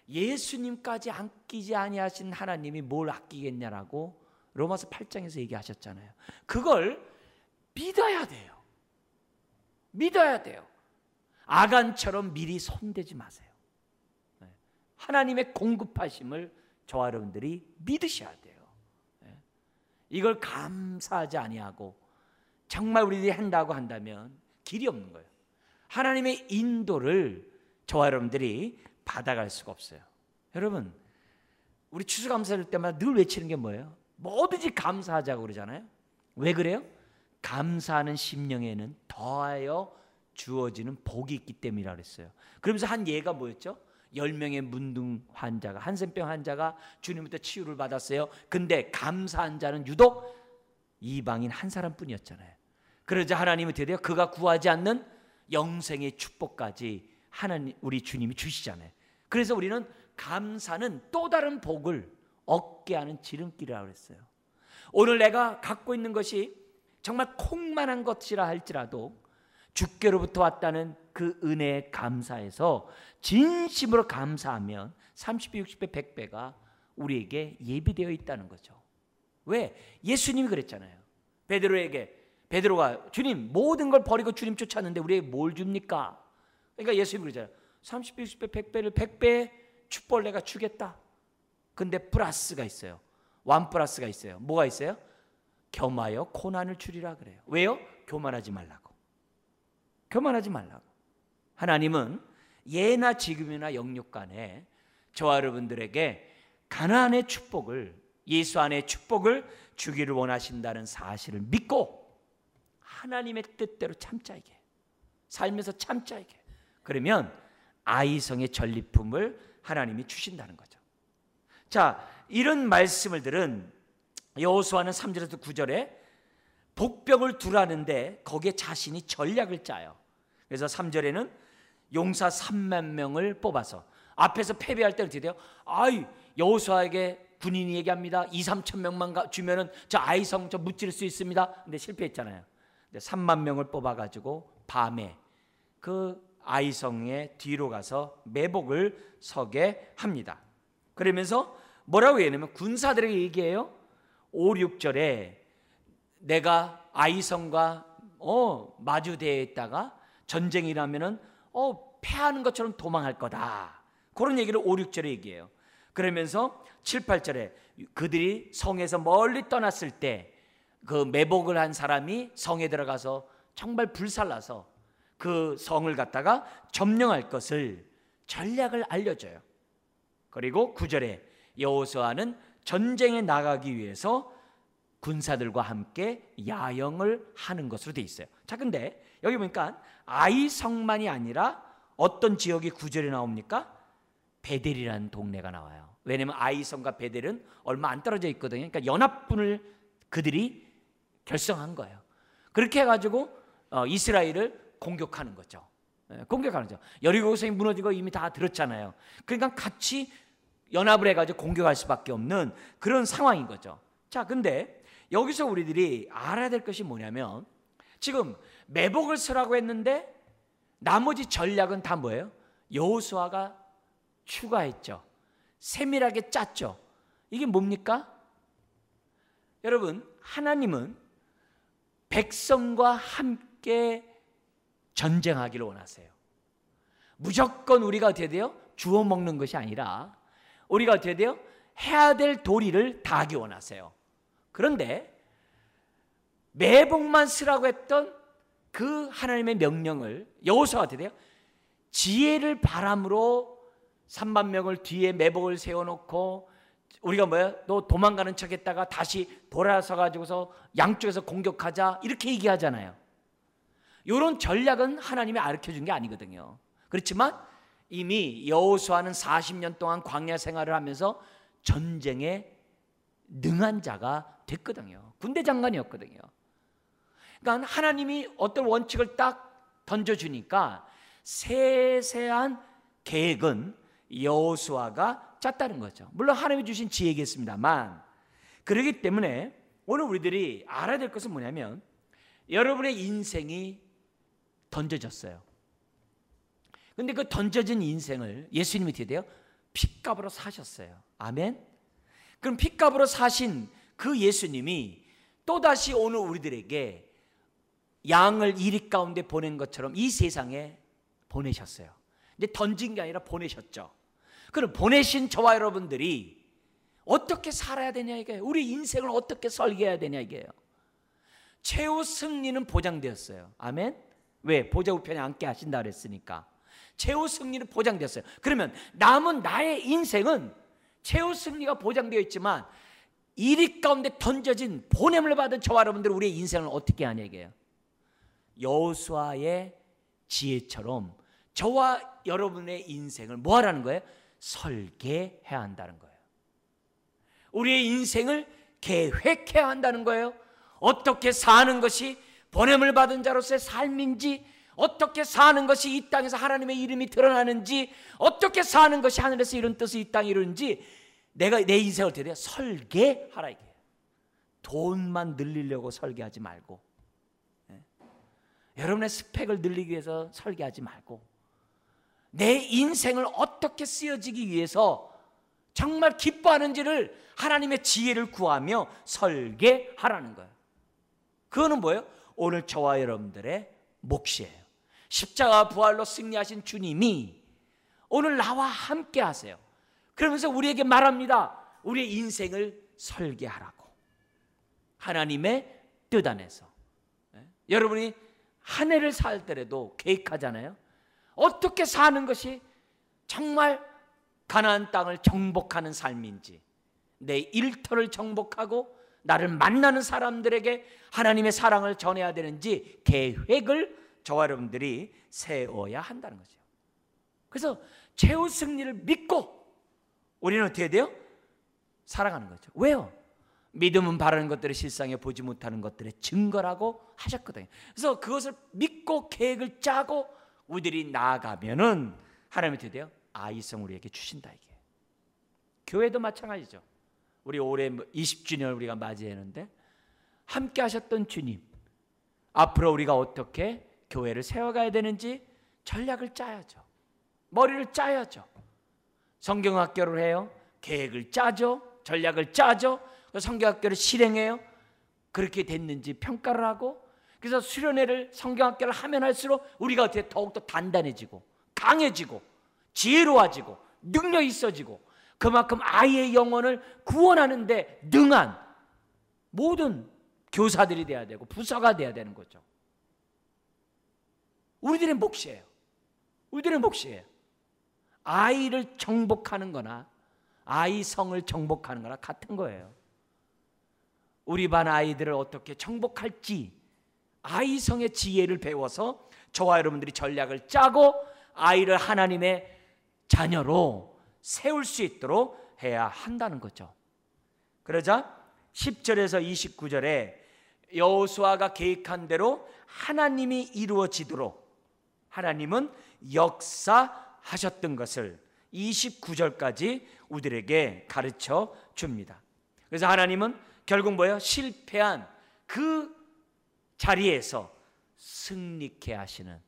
예수님까지 아끼지 아니하신 하나님이 뭘 아끼겠냐라고 로마서 8장에서 얘기하셨잖아요. 그걸 믿어야 돼요. 아간처럼 미리 손대지 마세요. 하나님의 공급하심을 저와 여러분들이 믿으셔야 돼요. 이걸 감사하지 아니하고 정말 우리들이 한다고 한다면 길이 없는 거예요. 하나님의 인도를 저와 여러분들이 받아갈 수가 없어요. 여러분, 우리 추수감사할 때마다 늘 외치는 게 뭐예요? 뭐든지 감사하자고 그러잖아요. 왜 그래요? 감사하는 심령에는 더하여 주어지는 복이 있기 때문이라고 했어요. 그러면서 한 예가 뭐였죠? 10명의 문둥 환자가, 한센병 환자가 주님부터 치유를 받았어요. 근데 감사한 자는 유독 이방인 한 사람뿐이었잖아요. 그러자 하나님은 드디어 그가 구하지 않는 영생의 축복까지 하나님 우리 주님이 주시잖아요. 그래서 우리는 감사는 또 다른 복을 얻게 하는 지름길이라고 했어요. 오늘 내가 갖고 있는 것이 정말 콩만한 것이라 할지라도 주께로부터 왔다는 그 은혜에 감사해서 진심으로 감사하면 30배, 60배, 100배가 우리에게 예비되어 있다는 거죠. 왜? 예수님이 그랬잖아요. 베드로가 주님 모든 걸 버리고 주님 쫓았는데 우리에게 뭘 줍니까? 그러니까 예수님이 그러잖아요. 30배, 60배, 100배를 100배의 축복을 내가 주겠다. 근데 플러스가 있어요. 완 플러스가 있어요. 뭐가 있어요? 겸하여 고난을 주리라 그래요. 왜요? 교만하지 말라고. 하나님은 예나 지금이나 영육간에 저와 여러분들에게 가나안의 축복을, 예수 안의 축복을 주기를 원하신다는 사실을 믿고 하나님의 뜻대로 참자 이게. 살면서 참자 이게. 그러면 아이성의 전리품을 하나님이 주신다는 거죠. 자, 이런 말씀을 들은 여호수아는 3절에서 9절에 복병을 두라는데 거기에 자신이 전략을 짜요. 그래서 3절에는 용사 3만 명을 뽑아서 앞에서 패배할 때는 어떻게 돼요? 여호수아에게 군인이 얘기합니다. 2-3천 명만 주면은 저 아이성 저 무찌를 수 있습니다. 근데 실패했잖아요. 근데 3만 명을 뽑아가지고 밤에 그 아이성의 뒤로 가서 매복을 서게 합니다. 그러면서 뭐라고 얘기하냐면 군사들에게 얘기해요. 5, 6절에 내가 아이성과 마주대했다가 전쟁이 일어나면은 패하는 것처럼 도망할 거다. 그런 얘기를 5, 6절에 얘기해요. 그러면서 7, 8절에 그들이 성에서 멀리 떠났을 때 그 매복을 한 사람이 성에 들어가서 정말 불살라서 그 성을 갖다가 점령할 것을 전략을 알려줘요. 그리고 9절에 여호수아는 전쟁에 나가기 위해서 군사들과 함께 야영을 하는 것으로 돼 있어요. 자, 근데 여기 보니까 아이성만이 아니라 어떤 지역이 9절에 나옵니까? 베델이라는 동네가 나와요. 왜냐하면 아이성과 베델은 얼마 안 떨어져 있거든요. 그러니까 연합군을 그들이 결성한 거예요. 그렇게 해가지고 이스라엘을 공격하는 거죠. 공격하는 거죠. 여리고 성이 무너지고 이미 다 들었잖아요. 그러니까 같이 연합을 해가지고 공격할 수밖에 없는 그런 상황인 거죠. 자, 근데 여기서 우리들이 알아야 될 것이 뭐냐면 지금 매복을 서라고 했는데 나머지 전략은 다 뭐예요? 여호수아가 추가했죠. 세밀하게 짰죠. 이게 뭡니까? 여러분, 하나님은 백성과 함께 전쟁하기를 원하세요. 무조건 우리가 어떻게 돼요? 주워 먹는 것이 아니라 우리가 어떻게 돼요? 해야 될 도리를 다하기 원하세요. 그런데 매복만 쓰라고 했던 그 하나님의 명령을 여호수아가 어떻게 돼요? 지혜를 바람으로 3만 명을 뒤에 매복을 세워놓고 우리가 너 도망가는 척했다가 다시 돌아서 가지고서 양쪽에서 공격하자 이렇게 얘기하잖아요. 이런 전략은 하나님이 가르쳐준 게 아니거든요. 그렇지만 이미 여호수아는 40년 동안 광야 생활을 하면서 전쟁에 능한 자가 됐거든요. 군대 장관이었거든요. 그러니까 하나님이 어떤 원칙을 딱 던져주니까 세세한 계획은 여호수아가 짰다는 거죠. 물론 하나님이 주신 지혜겠습니다만, 그렇기 때문에 오늘 우리들이 알아야 될 것은 뭐냐면 여러분의 인생이 던져졌어요. 근데 그 던져진 인생을 예수님이 어떻게 돼요? 핏값으로 사셨어요. 아멘. 그럼 핏값으로 사신 그 예수님이 또다시 오늘 우리들에게 양을 이리 가운데 보낸 것처럼 이 세상에 보내셨어요. 이제 던진 게 아니라 보내셨죠. 그럼 보내신 저와 여러분들이 어떻게 살아야 되냐 이게요. 우리 인생을 어떻게 설계해야 되냐 이게요. 최후 승리는 보장되었어요. 아멘. 왜? 보좌 우편에 앉게 하신다 그랬으니까 최후 승리는 보장되었어요. 그러면 남은 나의 인생은 최후 승리가 보장되어 있지만 이리 가운데 던져진 보냄을 받은 저와 여러분들 우리의 인생을 어떻게 하냐 이게요. 여호수아의 지혜처럼 저와 여러분의 인생을 뭐 하라는 거예요? 설계해야 한다는 거예요. 우리의 인생을 계획해야 한다는 거예요. 어떻게 사는 것이 보냄을 받은 자로서의 삶인지, 어떻게 사는 것이 이 땅에서 하나님의 이름이 드러나는지, 어떻게 사는 것이 하늘에서 이룬 뜻을 이 땅에 이루는지 내가 내 인생을 어떻게 돼요? 설계하라 이게. 돈만 늘리려고 설계하지 말고, 여러분의 스펙을 늘리기 위해서 설계하지 말고, 내 인생을 어떻게 쓰여지기 위해서 정말 기뻐하는지를 하나님의 지혜를 구하며 설계하라는 거예요. 그거는 뭐예요? 오늘 저와 여러분들의 몫이에요. 십자가 부활로 승리하신 주님이 오늘 나와 함께 하세요. 그러면서 우리에게 말합니다. 우리의 인생을 설계하라고. 하나님의 뜻 안에서. 여러분이 한 해를 살 때라도 계획하잖아요. 어떻게 사는 것이 정말 가나안 땅을 정복하는 삶인지, 내 일터를 정복하고 나를 만나는 사람들에게 하나님의 사랑을 전해야 되는지 계획을 저와 여러분들이 세워야 한다는 거죠. 그래서 최후 승리를 믿고 우리는 어떻게 돼요? 살아가는 거죠. 왜요? 믿음은 바라는 것들을 실상에 보지 못하는 것들의 증거라고 하셨거든요. 그래서 그것을 믿고 계획을 짜고 우리들이 나아가면은 하나님이 어떻게 돼요? 아이성 우리에게 주신다. 이게 교회도 마찬가지죠. 우리 올해 20주년을 우리가 맞이했는데 함께 하셨던 주님, 앞으로 우리가 어떻게 교회를 세워가야 되는지 전략을 짜야죠. 머리를 짜야죠. 성경학교를 해요. 계획을 짜죠. 전략을 짜죠. 성경학교를 실행해요. 그렇게 됐는지 평가를 하고, 그래서 수련회를 성경학교를 하면 할수록 우리가 어떻게 더욱더 단단해지고 강해지고 지혜로워지고 능력이 있어지고 그만큼 아이의 영혼을 구원하는 데 능한 모든 교사들이 돼야 되고 부서가 돼야 되는 거죠. 우리들의 몫이에요. 우리들의 몫이에요. 아이를 정복하는 거나 아이 성을 정복하는 거나 같은 거예요. 우리 반 아이들을 어떻게 정복할지 아이 성의 지혜를 배워서 저와 여러분들이 전략을 짜고 아이를 하나님의 자녀로 세울 수 있도록 해야 한다는 거죠. 그러자 10절에서 29절에 여호수아가 계획한 대로 하나님이 이루어지도록 하나님은 역사하셨던 것을 29절까지 우리들에게 가르쳐 줍니다. 그래서 하나님은 결국 뭐예요? 실패한 그 자리에서 승리케 하시는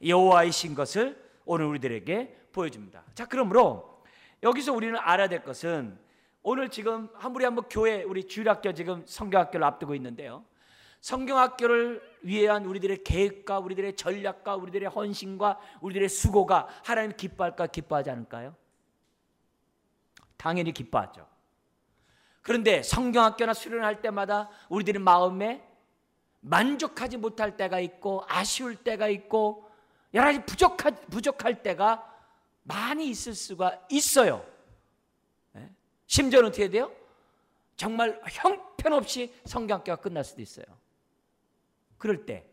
여호와이신 것을 오늘 우리들에게 보여줍니다. 자, 그러므로 여기서 우리는 알아야 될 것은 오늘 지금 우리 한번 교회 우리 주일학교 지금 성경학교를 앞두고 있는데요. 성경학교를 위한 우리들의 계획과 우리들의 전략과 우리들의 헌신과 우리들의 수고가 하나님 기뻐할까 기뻐하지 않을까요? 당연히 기뻐하죠. 그런데 성경학교나 수련할 때마다 우리들의 마음에 만족하지 못할 때가 있고 아쉬울 때가 있고 여러 가지 부족할 때가 많이 있을 수가 있어요. 심지어는 어떻게 돼요? 정말 형편없이 성경학교가 끝날 수도 있어요. 그럴 때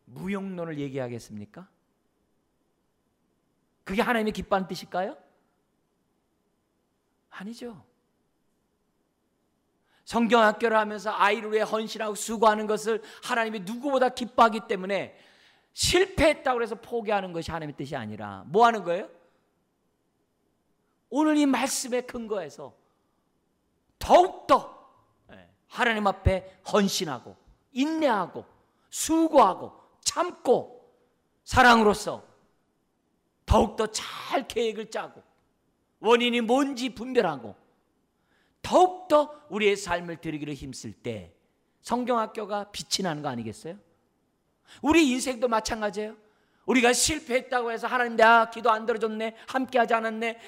무용론을 얘기하겠습니까? 그게 하나님이 기뻐하는 뜻일까요? 아니죠. 성경학교를 하면서 아이를 위해 헌신하고 수고하는 것을 하나님이 누구보다 기뻐하기 때문에 실패했다고 해서 포기하는 것이 하나님의 뜻이 아니라 뭐 하는 거예요? 오늘 이 말씀에 근거해서 더욱더 하나님 앞에 헌신하고 인내하고 수고하고 참고 사랑으로서 더욱더 잘 계획을 짜고 원인이 뭔지 분별하고 더욱더 우리의 삶을 드리기를 힘쓸 때 성경학교가 빛이 나는 거 아니겠어요? 우리 인생도 마찬가지예요. 우리가 실패했다고 해서 하나님 나 기도 안 들어줬네, 함께하지 않았네,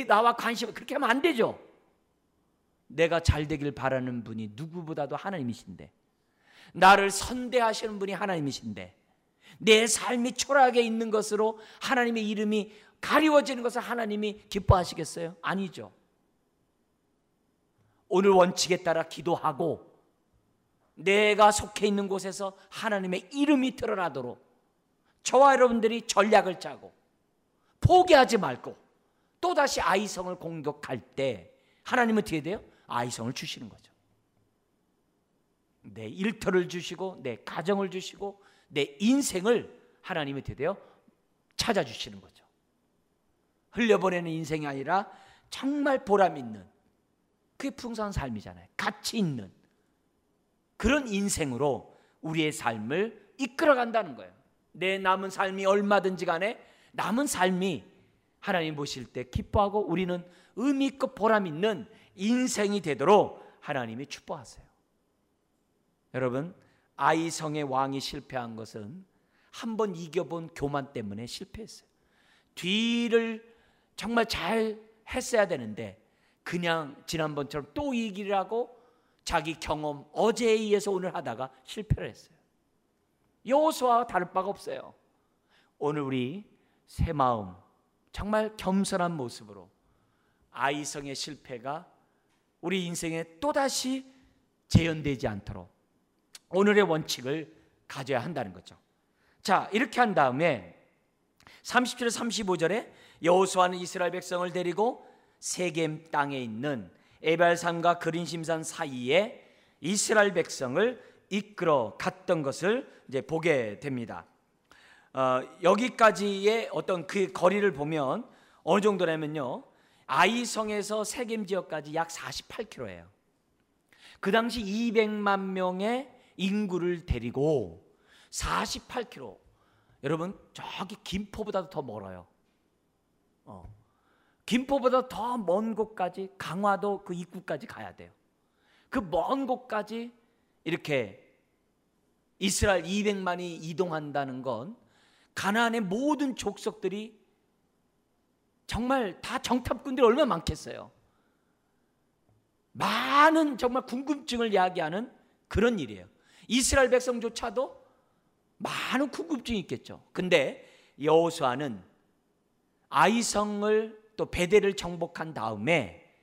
나와 관심, 그렇게 하면 안 되죠. 내가 잘 되길 바라는 분이 누구보다도 하나님이신데, 나를 선대하시는 분이 하나님이신데, 내 삶이 초라하게 있는 것으로 하나님의 이름이 가리워지는 것을 하나님이 기뻐하시겠어요? 아니죠. 오늘 원칙에 따라 기도하고 내가 속해 있는 곳에서 하나님의 이름이 드러나도록 저와 여러분들이 전략을 짜고 포기하지 말고 또다시 아이성을 공격할 때 하나님은 어떻게 돼요? 아이성을 주시는 거죠. 내 일터를 주시고 내 가정을 주시고 내 인생을 하나님이 어떻게 돼요? 찾아주시는 거죠. 흘려보내는 인생이 아니라 정말 보람 있는, 그게 풍성한 삶이잖아요. 가치 있는 그런 인생으로 우리의 삶을 이끌어간다는 거예요. 내 남은 삶이 얼마든지 간에 남은 삶이 하나님 보실 때 기뻐하고 우리는 의미 있고 보람 있는 인생이 되도록 하나님이 축복하세요. 여러분, 아이성의 왕이 실패한 것은 한번 이겨본 교만 때문에 실패했어요. 뒤를 정말 잘 했어야 되는데 그냥 지난번처럼 또 이기라고 자기 경험 어제에 의해서 오늘 하다가 실패를 했어요. 여호수아와 다를 바가 없어요. 오늘 우리 새 마음 정말 겸손한 모습으로 아이성의 실패가 우리 인생에 또다시 재현되지 않도록 오늘의 원칙을 가져야 한다는 거죠. 자, 이렇게 한 다음에 30절 35절에 여호수아는 이스라엘 백성을 데리고 세겜 땅에 있는 에발산과 그린심산 사이에 이스라엘 백성을 이끌어 갔던 것을 이제 보게 됩니다. 여기까지의 어떤 그 거리를 보면 어느 정도냐면요, 아이성에서 세겜 지역까지 약 48km예요. 그 당시 200만 명의 인구를 데리고 48km. 여러분, 저기 김포보다도 더 멀어요. 김포보다 더 먼 곳까지, 강화도 그 입구까지 가야 돼요. 그 먼 곳까지 이렇게 이스라엘 200만이 이동한다는 건 가나안의 모든 족속들이 정말 다 정탐꾼들이 얼마나 많겠어요. 많은 정말 궁금증을 이야기하는 그런 일이에요. 이스라엘 백성조차도 많은 궁금증이 있겠죠. 근데 여호수아는 아이성을 또 베델을 정복한 다음에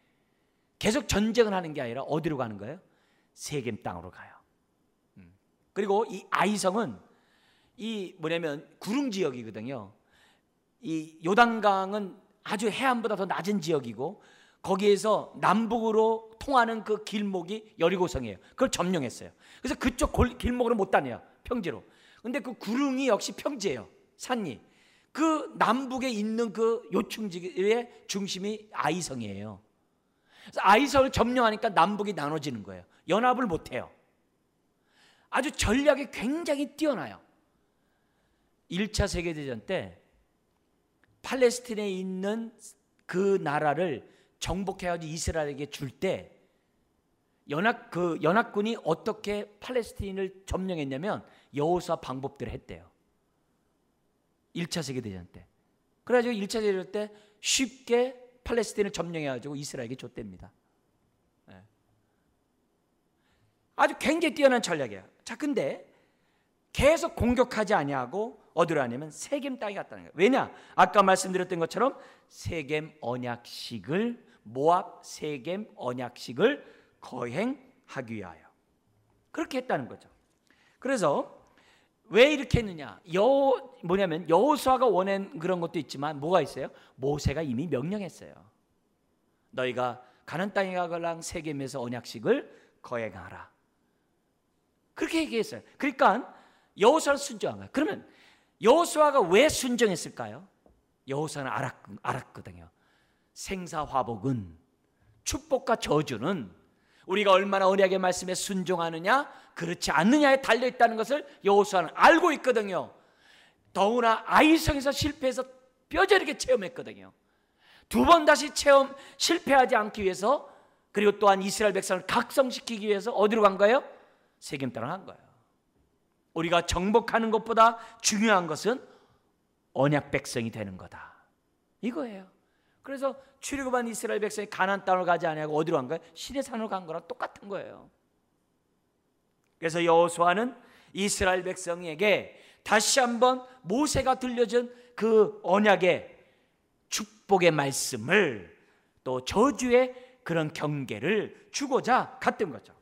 계속 전쟁을 하는 게 아니라 어디로 가는 거예요? 세겜 땅으로 가요. 그리고 이 아이성은 이 뭐냐면 구릉 지역이거든요. 이 요단강은 아주 해안보다 더 낮은 지역이고 거기에서 남북으로 통하는 그 길목이 여리고성이에요. 그걸 점령했어요. 그래서 그쪽 길목으로 못 다녀요. 평지로. 근데 그 구릉이 역시 평지예요. 산이. 그 남북에 있는 그 요충지의 중심이 아이성이에요. 그래서 아이성을 점령하니까 남북이 나눠지는 거예요. 연합을 못 해요. 아주 전략이 굉장히 뛰어나요. 1차 세계대전 때 팔레스틴에 있는 그 나라를 정복해가지고 이스라엘에게 줄 때 연합군이 어떻게 팔레스틴을 점령했냐면 여호수아 방법대로 했대요. 1차 세계대전 때. 그래가지고 1차 세계대전 때 쉽게 팔레스틴을 점령해가지고 이스라엘에게 줬답니다. 아주 굉장히 뛰어난 전략이에요. 자, 근데 계속 공격하지 아니하고 어디로 하냐면 세겜 땅에 갔다는 거예요. 왜냐? 아까 말씀드렸던 것처럼 세겜 언약식을, 모압 세겜 언약식을 거행하기 위하여 그렇게 했다는 거죠. 그래서 왜 이렇게 했느냐? 뭐냐면 여호수아가 원한 그런 것도 있지만 뭐가 있어요? 모세가 이미 명령했어요. 너희가 가나안 땅에 가거랑 세겜에서 언약식을 거행하라. 그렇게 얘기했어요. 그러니까 여호수아는 순종한 거예요. 그러면 여호수아가 왜 순종했을까요? 여호수아는 알았거든요. 생사화복은, 축복과 저주는 우리가 얼마나 언약의 말씀에 순종하느냐 그렇지 않느냐에 달려있다는 것을 여호수아는 알고 있거든요. 더구나 아이성에서 실패해서 뼈저리게 체험했거든요. 두 번 다시 실패하지 않기 위해서, 그리고 또한 이스라엘 백성을 각성시키기 위해서 어디로 간 거예요? 세겜 땅을 간 거예요. 우리가 정복하는 것보다 중요한 것은 언약 백성이 되는 거다, 이거예요. 그래서 출애굽한 이스라엘 백성이 가나안 땅을 가지 아니하고 어디로 간 거예요? 시내산으로 간 거랑 똑같은 거예요. 그래서 여호수아는 이스라엘 백성에게 다시 한번 모세가 들려준 그 언약의 축복의 말씀을, 또 저주의 그런 경계를 주고자 갔던 거죠.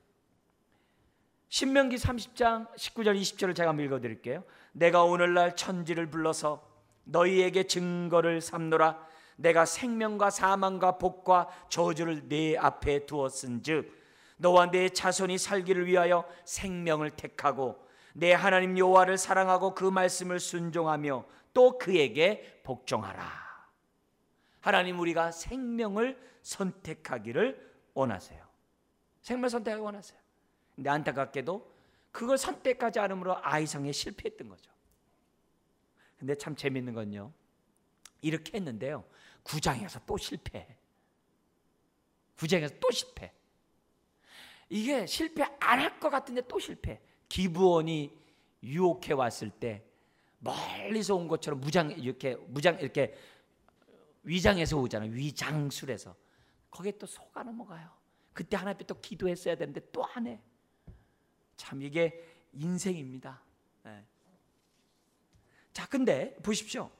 신명기 30장 19절 20절을 제가 한번 읽어드릴게요. 내가 오늘날 천지를 불러서 너희에게 증거를 삼노라. 내가 생명과 사망과 복과 저주를 네 앞에 두었은즉 너와 네 자손이 살기를 위하여 생명을 택하고 내 하나님 여호와를 사랑하고 그 말씀을 순종하며 또 그에게 복종하라. 하나님, 우리가 생명을 선택하기를 원하세요. 생명을 선택하기 원하세요. 근데 안타깝게도 그걸 선택하지 않음으로 아이성에 실패했던 거죠. 근데 참 재밌는 건요, 이렇게 했는데요, 9장에서 또 실패. 9장에서 또 실패. 이게 실패 안 할 것 같은데 또 실패. 기브온이 유혹해 왔을 때 멀리서 온 것처럼 무장 이렇게 위장해서 오잖아요. 위장술에서 거기에 또 속아 넘어가요. 그때 하나님 또 기도했어야 되는데 또 안 해. 참 이게 인생입니다. 네. 자, 근데 보십시오.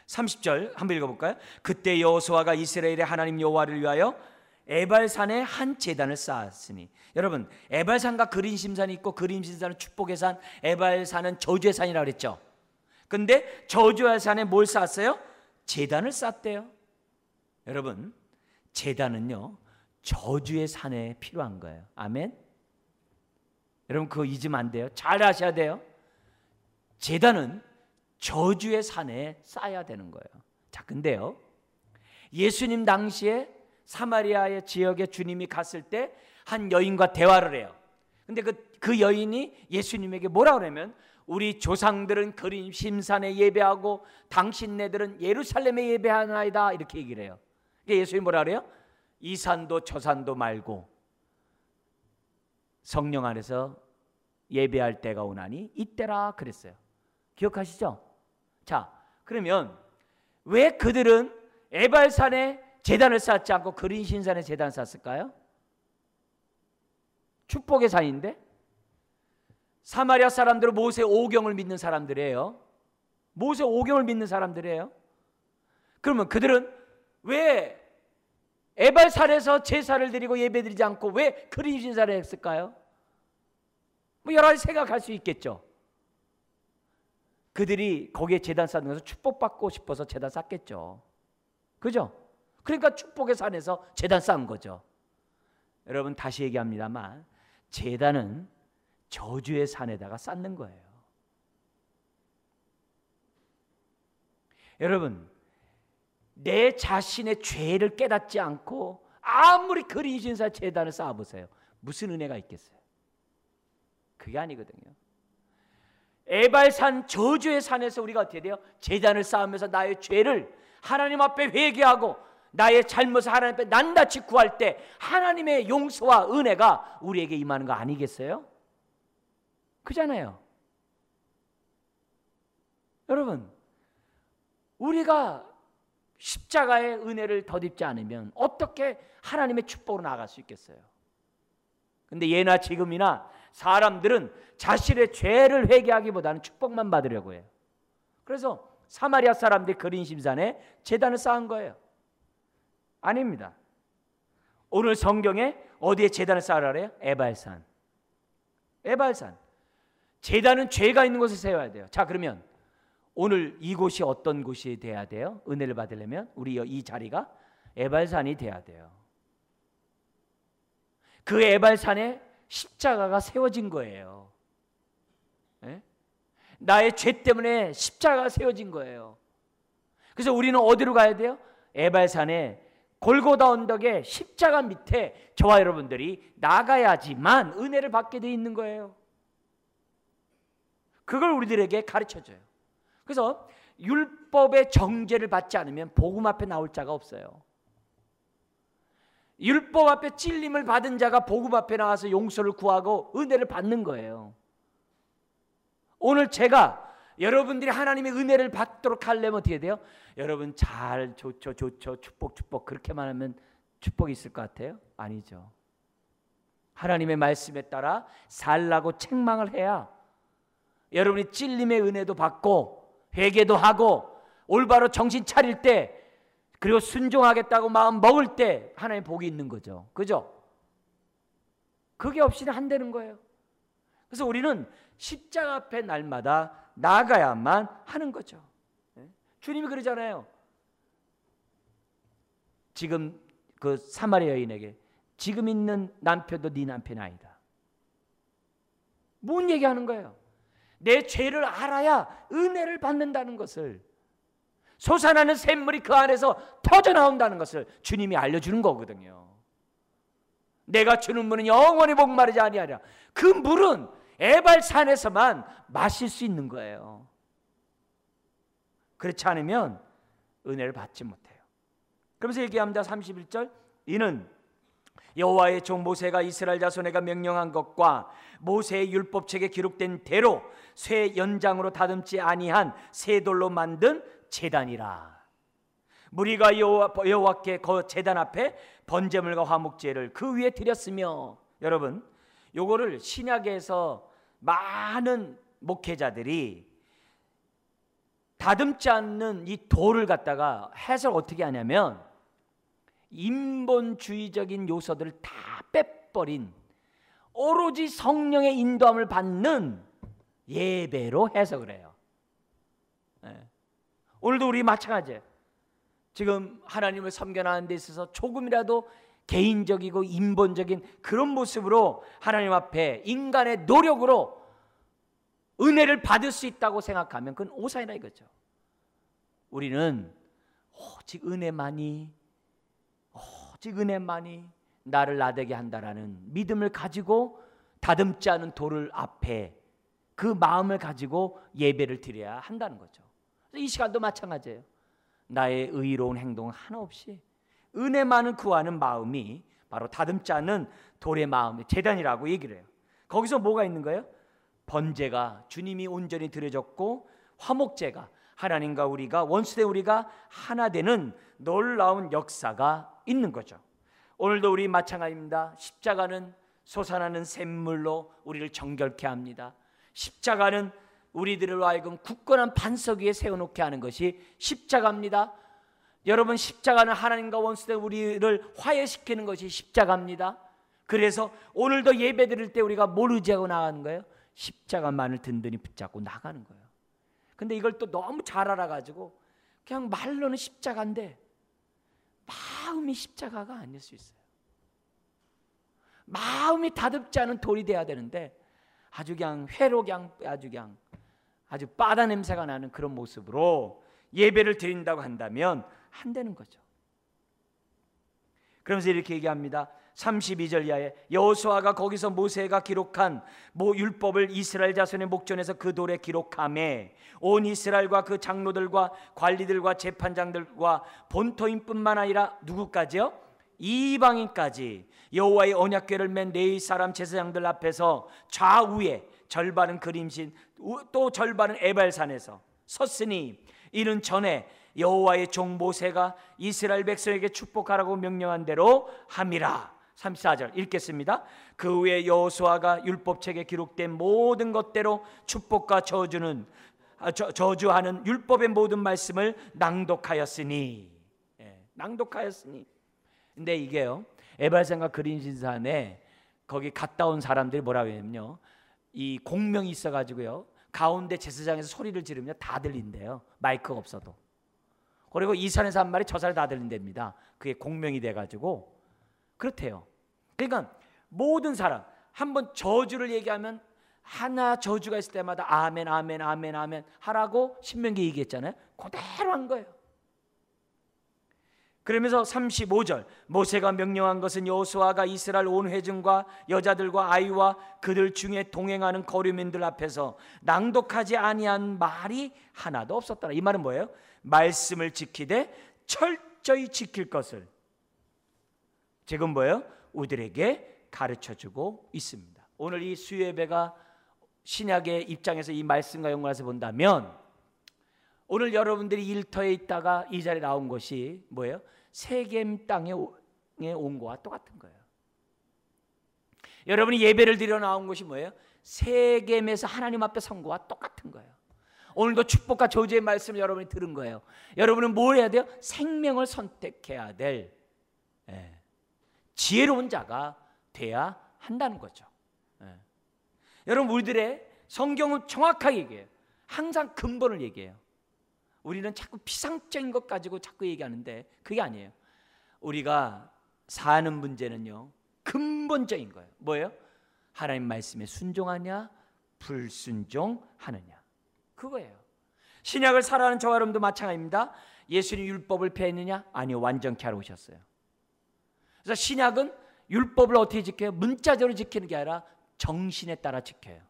30절 한번 읽어볼까요? 그때 여호수아가 이스라엘의 하나님 여호와를 위하여 에발산에 한 제단을 쌓았으니, 여러분 에발산과 그린심산이 있고 그린심산은 축복의 산, 에발산은 저주의 산이라고 그랬죠. 근데 저주의 산에 뭘 쌓았어요? 제단을 쌓았대요. 여러분 제단은요 저주의 산에 필요한 거예요. 아멘. 여러분 그거 잊으면 안 돼요. 잘 아셔야 돼요. 제단은 저주의 산에 쌓아야 되는 거예요. 자, 근데요 예수님 당시에 사마리아의 지역에 주님이 갔을 때 한 여인과 대화를 해요. 근데 그 여인이 예수님에게 뭐라 그러냐면, 우리 조상들은 그린심산에 예배하고 당신네들은 예루살렘에 예배하나이다, 이렇게 얘기를 해요. 그러니까 예수님이 뭐라 그래요? 이 산도 저 산도 말고 성령 안에서 예배할 때가 오나니 이때라 그랬어요. 기억하시죠? 자, 그러면 왜 그들은 에발산에 제단을 쌓지 않고 그린심산에 제단을 쌓았을까요? 축복의 산인데. 사마리아 사람들은 모세 오경을 믿는 사람들이에요. 모세 오경을 믿는 사람들이에요. 그러면 그들은 왜 에발산에서 제사를 드리고 예배드리지 않고 왜 그린심산에 했을까요? 뭐 여러 가지 생각할 수 있겠죠. 그들이 거기에 제단 쌓는 것을 축복받고 싶어서 제단 쌓겠죠. 그죠? 그러니까 축복의 산에서 제단 쌓은 거죠. 여러분 다시 얘기합니다만 제단은 저주의 산에다가 쌓는 거예요. 여러분 내 자신의 죄를 깨닫지 않고 아무리 그린심산 제단을 쌓아보세요. 무슨 은혜가 있겠어요? 그게 아니거든요. 에발산 저주의 산에서 우리가 어떻게 돼요? 제단을 쌓으면서 나의 죄를 하나님 앞에 회개하고 나의 잘못을 하나님 앞에 낱낱이 구할 때 하나님의 용서와 은혜가 우리에게 임하는 거 아니겠어요? 그잖아요. 여러분 우리가 십자가의 은혜를 덧입지 않으면 어떻게 하나님의 축복으로 나아갈 수 있겠어요? 근데 예나 지금이나 사람들은 자신의 죄를 회개하기보다는 축복만 받으려고 해요. 그래서 사마리아 사람들이 그린심산에 제단을 쌓은 거예요. 아닙니다. 오늘 성경에 어디에 제단을 쌓으라 그래요? 에발산. 에발산. 제단은 죄가 있는 곳에 세워야 돼요. 자, 그러면 오늘 이곳이 어떤 곳이 돼야 돼요? 은혜를 받으려면 우리 이 자리가 에발산이 돼야 돼요. 그 에발산에 십자가가 세워진 거예요. 네? 나의 죄 때문에 십자가가 세워진 거예요. 그래서 우리는 어디로 가야 돼요? 에발산에 골고다 언덕에 십자가 밑에 저와 여러분들이 나가야지만 은혜를 받게 돼 있는 거예요. 그걸 우리들에게 가르쳐줘요. 그래서 율법의 정죄를 받지 않으면 복음 앞에 나올 자가 없어요. 율법 앞에 찔림을 받은 자가 복음 앞에 나와서 용서를 구하고 은혜를 받는 거예요. 오늘 제가 여러분들이 하나님의 은혜를 받도록 하려면 어떻게 돼요? 여러분 잘 좋죠 축복 그렇게만 하면 축복이 있을 것 같아요? 아니죠. 하나님의 말씀에 따라 살라고 책망을 해야 여러분이 찔림의 은혜도 받고 회개도 하고 올바로 정신 차릴 때 그리고 순종하겠다고 마음 먹을 때 하나님의 복이 있는 거죠. 그죠? 그게 없이는 안 되는 거예요. 그래서 우리는 십자가 앞에 날마다 나가야만 하는 거죠. 주님이 그러잖아요. 지금 그 사마리아 여인에게 지금 있는 남편도 네 남편이 아니다. 뭔 얘기하는 거예요? 내 죄를 알아야 은혜를 받는다는 것을, 솟아나는 샘물이 그 안에서 터져나온다는 것을 주님이 알려주는 거거든요. 내가 주는 물은 영원히 목마르지 아니하리라. 그 물은 에발산에서만 마실 수 있는 거예요. 그렇지 않으면 은혜를 받지 못해요. 그러면서 얘기합니다. 31절 이는 여호와의 종 모세가 이스라엘 자손에게 명령한 것과 모세의 율법책에 기록된 대로 쇠 연장으로 다듬지 아니한 새 돌로 만든 제단이라. 무리가 여호와께 그 제단 앞에 번제물과 화목제를 그 위에 드렸으며, 여러분 요거를 신약에서 많은 목회자들이 다듬지 않는 이 돌을 갖다가 해설 어떻게 하냐면 인본주의적인 요소들을 다 빼버린 오로지 성령의 인도함을 받는 예배로 해석을 해요. 오늘도 우리 마찬가지예요. 지금 하나님을 섬겨나가는 데 있어서 조금이라도 개인적이고 인본적인 그런 모습으로 하나님 앞에 인간의 노력으로 은혜를 받을 수 있다고 생각하면 그건 오산이라 이거죠. 우리는 오직 은혜만이 나를 나되게 한다라는 믿음을 가지고 다듬지 않은 돌을 앞에 그 마음을 가지고 예배를 드려야 한다는 거죠. 이 시간도 마찬가지예요. 나의 의로운 행동 하나 없이 은혜만을 구하는 마음이 바로 다듬지 않은 돌의 마음의 제단이라고 얘기를 해요. 거기서 뭐가 있는 거예요? 번제가 주님이 온전히 드려졌고 화목제가 하나님과 우리가 원수된 우리가 하나 되는 놀라운 역사가 있는 거죠. 오늘도 우리 마찬가지입니다. 십자가는 솟아나는 샘물로 우리를 정결케 합니다. 십자가는 우리들을 하여금 굳건한 반석 위에 세워놓게 하는 것이 십자가입니다. 여러분, 십자가는 하나님과 원수된 우리를 화해시키는 것이 십자가입니다. 그래서 오늘도 예배 드릴 때 우리가 뭘 의지하고 나가는 거예요? 십자가만을 든든히 붙잡고 나가는 거예요. 근데 이걸 또 너무 잘 알아가지고 그냥 말로는 십자가인데 마음이 십자가가 아닐 수 있어요. 마음이 다듬지 않은 돌이 돼야 되는데 아주 그냥 회로 그냥 아주 바다 냄새가 나는 그런 모습으로 예배를 드린다고 한다면 안 되는 거죠. 그러면서 이렇게 얘기합니다. 32절 이하에 여호수아가 거기서 모세가 기록한 율법을 이스라엘 자손의 목전에서 그 돌에 기록하매 온 이스라엘과 그 장로들과 관리들과 재판장들과 본토인뿐만 아니라 누구까지요? 이방인까지 여호와의 언약궤를 맨 레위 사람 제사장들 앞에서 좌우에 절반은 그림신 또 절반은 에발산에서 섰으니 이는 전에 여호와의 종 모세가 이스라엘 백성에게 축복하라고 명령한 대로 함이라. 34절 읽겠습니다. 그 후에 여호수아가 율법책에 기록된 모든 것대로 축복과 저주하는 율법의 모든 말씀을 낭독하였으니. 낭독하였으니. 근데 이게요, 에발산과 그린신산에 거기 갔다 온 사람들이 뭐라고 하냐면요, 이 공명이 있어가지고요 가운데 제사장에서 소리를 지르면 다 들린대요. 마이크가 없어도. 그리고 이 산에서 한 말이 저 산에 다 들린답니다. 그게 공명이 돼가지고 그렇대요. 그러니까 모든 사람 한번 저주를 얘기하면 하나 저주가 있을 때마다 아멘 아멘 아멘 아멘 하라고 신명기 얘기했잖아요. 그대로 한 거예요. 그러면서 35절 모세가 명령한 것은 여호수아가 이스라엘 온 회중과 여자들과 아이와 그들 중에 동행하는 거류민들 앞에서 낭독하지 아니한 말이 하나도 없었더라. 이 말은 뭐예요? 말씀을 지키되 철저히 지킬 것을 지금 뭐예요? 우리들에게 가르쳐주고 있습니다. 오늘 이 수요예배가 신약의 입장에서 이 말씀과 연관해서 본다면 오늘 여러분들이 일터에 있다가 이 자리에 나온 것이 뭐예요? 세겜 땅에 온 거와 똑같은 거예요. 여러분이 예배를 드려 나온 것이 뭐예요? 세겜에서 하나님 앞에 선 거와 똑같은 거예요. 오늘도 축복과 저주의 말씀을 여러분이 들은 거예요. 여러분은 뭘 해야 돼요? 생명을 선택해야 될 지혜로운 자가 돼야 한다는 거죠. 여러분, 우리들의 성경은 정확하게 얘기해요. 항상 근본을 얘기해요. 우리는 자꾸 피상적인 것 가지고 자꾸 얘기하는데 그게 아니에요. 우리가 사는 문제는요 근본적인 거예요. 뭐예요? 하나님 말씀에 순종하냐 불순종하느냐, 그거예요. 신약을 살아가는 저와 여러분도 마찬가지입니다. 예수님 율법을 폐했느냐? 아니요, 완전케 하러 오셨어요. 그래서 신약은 율법을 어떻게 지켜요? 문자적으로 지키는 게 아니라 정신에 따라 지켜요.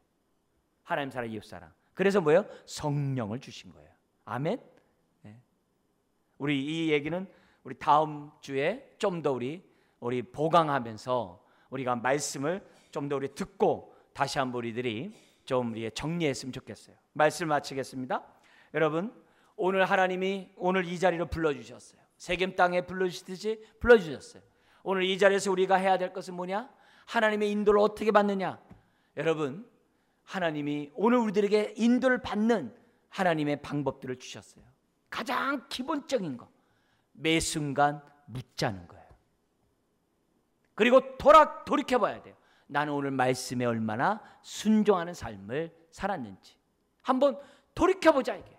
하나님 사랑 이웃 사랑. 그래서 뭐예요? 성령을 주신 거예요. 아멘. 네. 우리 이 얘기는 우리 다음 주에 좀 더 우리 보강하면서 우리가 말씀을 좀 더 우리 듣고 다시 한번 우리들이 좀 우리 정리했으면 좋겠어요. 말씀 마치겠습니다. 여러분, 오늘 하나님이 오늘 이 자리로 불러주셨어요. 세겜 땅에 불러주시듯이 불러주셨어요. 오늘 이 자리에서 우리가 해야 될 것은 뭐냐? 하나님의 인도를 어떻게 받느냐? 여러분, 하나님이 오늘 우리들에게 인도를 받는 하나님의 방법들을 주셨어요. 가장 기본적인 거, 매 순간 묻자는 거예요. 그리고 돌이켜봐야 돼요. 나는 오늘 말씀에 얼마나 순종하는 삶을 살았는지 한번 돌이켜보자 이게.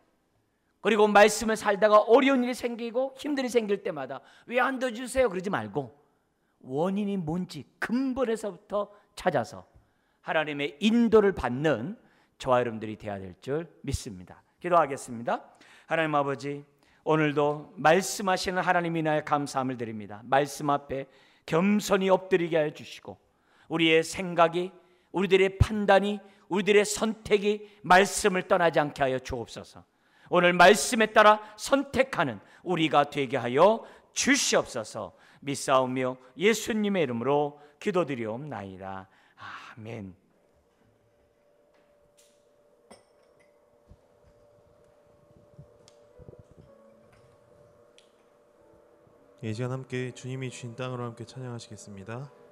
그리고 말씀을 살다가 어려운 일이 생기고 힘든 일이 생길 때마다 왜 안 도와주세요 그러지 말고 원인이 뭔지 근본에서부터 찾아서 하나님의 인도를 받는 저와 여러분들이 되어야 될 줄 믿습니다. 기도하겠습니다. 하나님 아버지, 오늘도 말씀하시는 하나님 인하여 감사함을 드립니다. 말씀 앞에 겸손히 엎드리게 하여 주시고 우리의 생각이, 우리들의 판단이, 우리들의 선택이 말씀을 떠나지 않게 하여 주옵소서. 오늘 말씀에 따라 선택하는 우리가 되게 하여 주시옵소서. 믿사오며 예수님의 이름으로 기도드리옵나이다. 아멘. 이 시간 함께 주님이 주신 땅으로 함께 찬양하시겠습니다.